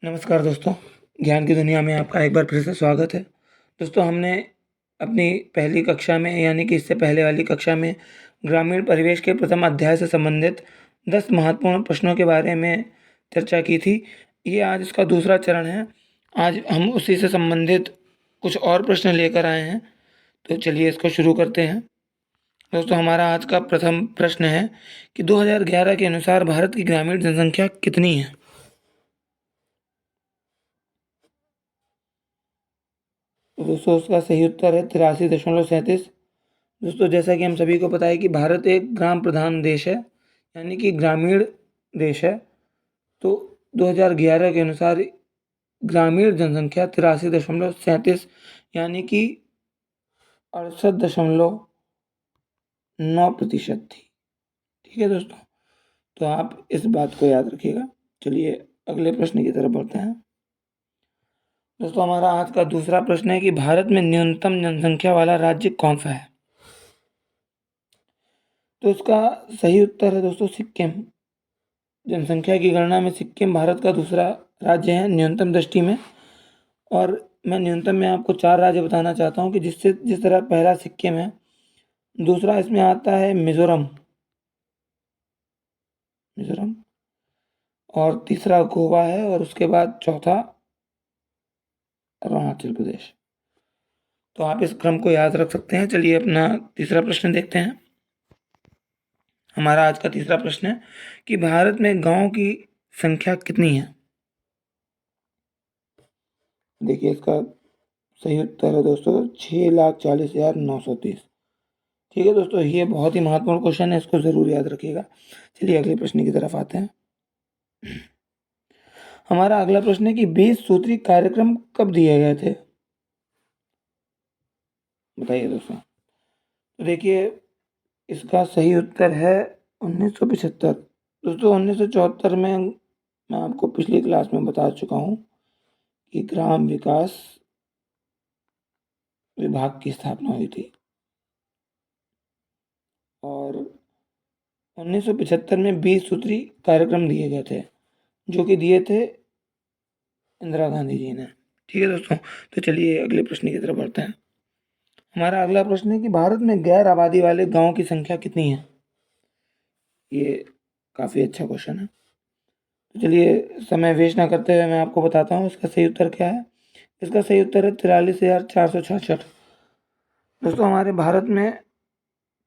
नमस्कार दोस्तों, ज्ञान की दुनिया में आपका एक बार फिर से स्वागत है। दोस्तों, हमने अपनी पहली कक्षा में यानी कि इससे पहले वाली कक्षा में ग्रामीण परिवेश के प्रथम अध्याय से संबंधित 10 महत्वपूर्ण प्रश्नों के बारे में चर्चा की थी। ये आज इसका दूसरा चरण है। आज हम उसी से संबंधित कुछ और प्रश्न लेकर आए हैं, तो चलिए इसको शुरू करते हैं। दोस्तों, हमारा आज का प्रथम प्रश्न है कि 2011 के अनुसार भारत की ग्रामीण जनसंख्या कितनी है? तो दोस्तों, उसका सही उत्तर है 83.37। दोस्तों, जैसा कि हम सभी को पता है कि भारत एक ग्राम प्रधान देश है, यानी कि ग्रामीण देश है। तो 2011 के अनुसार ग्रामीण जनसंख्या 83.37 यानी कि 68.9% थी। ठीक है दोस्तों, तो आप इस बात को याद रखिएगा। चलिए अगले प्रश्न की तरफ बढ़ते हैं। दोस्तों, हमारा आज का दूसरा प्रश्न है कि भारत में न्यूनतम जनसंख्या वाला राज्य कौन सा है? तो इसका सही उत्तर है दोस्तों सिक्किम। जनसंख्या की गणना में सिक्किम भारत का दूसरा राज्य है न्यूनतम दृष्टि में। और मैं न्यूनतम में आपको 4 राज्य बताना चाहता हूँ कि जिस तरह पहला सिक्किम है, दूसरा इसमें आता है मिज़ोरम मिज़ोरम और तीसरा गोवा है और उसके बाद चौथा अरुणाचल प्रदेश। तो आप इस क्रम को याद रख सकते हैं। चलिए अपना तीसरा प्रश्न देखते हैं। हमारा आज का तीसरा प्रश्न है कि भारत में गाँव की संख्या कितनी है? देखिए, इसका सही उत्तर है दोस्तों 6,40,930। ठीक है दोस्तों, ये बहुत ही महत्वपूर्ण क्वेश्चन है, इसको ज़रूर याद रखिएगा। चलिए अगले प्रश्न की तरफ आते हैं। हमारा अगला प्रश्न है कि 20 सूत्री कार्यक्रम कब दिए गए थे? बताइए दोस्तों। तो देखिए, इसका सही उत्तर है 1975। दोस्तों, 1974 में मैं आपको पिछली क्लास में बता चुका हूँ कि ग्राम विकास विभाग की स्थापना हुई थी और 1975 में 20 सूत्री कार्यक्रम दिए गए थे, जो कि दिए थे इंदिरा गांधी जी ने। ठीक है दोस्तों, तो चलिए अगले प्रश्न की तरफ बढ़ते हैं। हमारा अगला प्रश्न है कि भारत में गैर आबादी वाले गांवों की संख्या कितनी है? ये काफ़ी अच्छा क्वेश्चन है। तो चलिए समय वेस्ट ना करते हुए मैं आपको बताता हूँ इसका सही उत्तर क्या है। इसका सही उत्तर है 43,466। दोस्तों, हमारे भारत में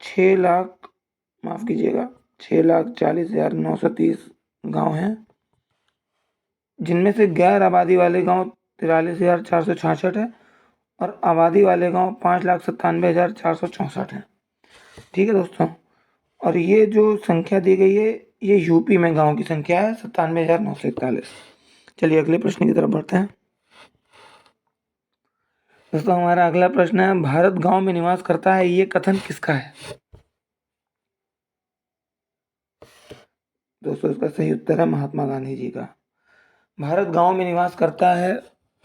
6 लाख, माफ़ कीजिएगा, 6,40,930 गाँव हैं, जिनमें से गैर आबादी वाले गाँव 43,466 है और आबादी वाले गाँव 5,97,464 हैं। ठीक है दोस्तों, और ये जो संख्या दी गई है, ये यूपी में गाँव की संख्या है 97,941। चलिए अगले प्रश्न की तरफ बढ़ते हैं। दोस्तों, हमारा अगला प्रश्न है भारत गाँव में निवास करता है, ये कथन किसका है? दोस्तों, इसका सही उत्तर है महात्मा गांधी जी का। भारत गाँव में निवास करता है,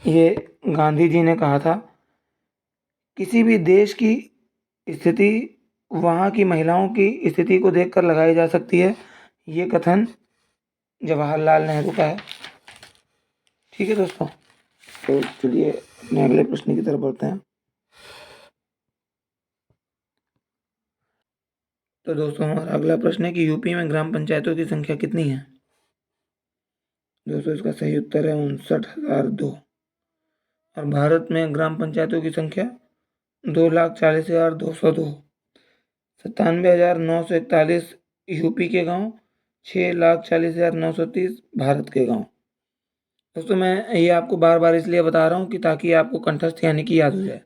ये गांधी जी ने कहा था। किसी भी देश की स्थिति वहाँ की महिलाओं की स्थिति को देखकर लगाई जा सकती है, ये कथन जवाहरलाल नेहरू का है। ठीक है दोस्तों, तो चलिए अपने अगले प्रश्न की तरफ बढ़ते हैं। तो दोस्तों, हमारा अगला प्रश्न है कि यूपी में ग्राम पंचायतों की संख्या कितनी है? दोस्तों, इसका सही उत्तर है 59,002 और भारत में ग्राम पंचायतों की संख्या 2,40,202। 97,941 यूपी के गांव, 6,40,930 भारत के गांव। दोस्तों, मैं ये आपको बार बार इसलिए बता रहा हूँ कि ताकि आपको कंठस्थ यानी कि याद हो जाए।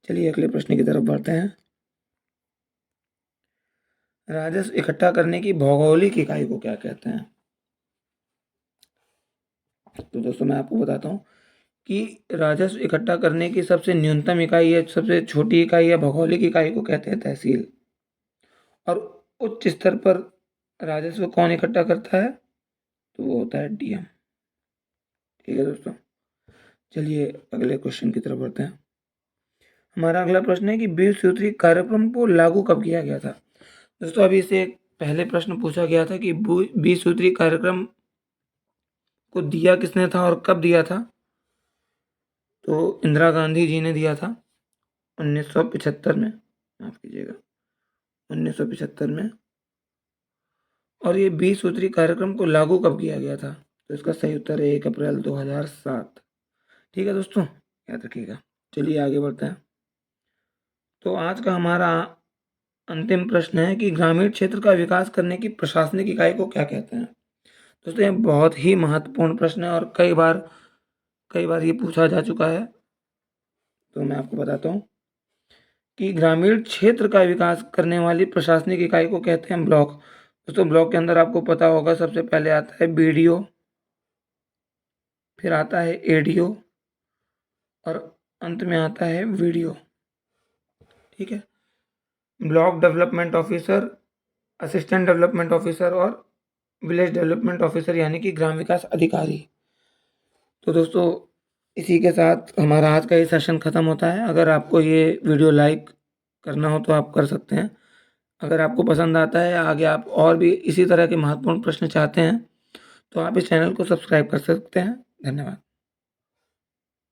चलिए अगले प्रश्न की तरफ बढ़ते हैं। राजस्व इकट्ठा करने की भौगोलिक इकाई को क्या कहते हैं? तो दोस्तों, मैं आपको बताता हूँ कि राजस्व इकट्ठा करने की सबसे न्यूनतम इकाई या सबसे छोटी इकाई या भौगोलिक इकाई को कहते हैं तहसील। और उच्च स्तर पर राजस्व कौन इकट्ठा करता है? तो वो होता है डीएम। ठीक है दोस्तों, चलिए अगले क्वेश्चन की तरफ बढ़ते हैं। हमारा अगला प्रश्न है कि 20 सूत्री कार्यक्रम को लागू कब किया गया था? दोस्तों, अभी से पहले प्रश्न पूछा गया था कि 20 सूत्री कार्यक्रम को दिया किसने था और कब दिया था? तो इंदिरा गांधी जी ने दिया था 1975 में, माफ़ कीजिएगा 1975 में। और ये 20 सूत्री कार्यक्रम को लागू कब किया गया था? तो इसका सही उत्तर है 1 अप्रैल 2007। ठीक है दोस्तों, याद रखिएगा। चलिए आगे बढ़ते हैं। तो आज का हमारा अंतिम प्रश्न है कि ग्रामीण क्षेत्र का विकास करने की प्रशासनिक इकाई को क्या कहते हैं? दोस्तों ये बहुत ही महत्वपूर्ण प्रश्न है और कई बार ये पूछा जा चुका है। तो मैं आपको बताता हूँ कि ग्रामीण क्षेत्र का विकास करने वाली प्रशासनिक इकाई को कहते हैं ब्लॉक। दोस्तों ब्लॉक के अंदर आपको पता होगा सबसे पहले आता है बीडीओ, फिर आता है एडीओ और अंत में आता है वीडियो। ठीक है, block development officer, assistant development officer और विलेज डेवलपमेंट ऑफिसर यानी कि ग्राम विकास अधिकारी। तो दोस्तों इसी के साथ हमारा आज का ये सेशन ख़त्म होता है। अगर आपको ये वीडियो लाइक करना हो तो आप कर सकते हैं। अगर आपको पसंद आता है, आगे आप और भी इसी तरह के महत्वपूर्ण प्रश्न चाहते हैं तो आप इस चैनल को सब्सक्राइब कर सकते हैं। धन्यवाद।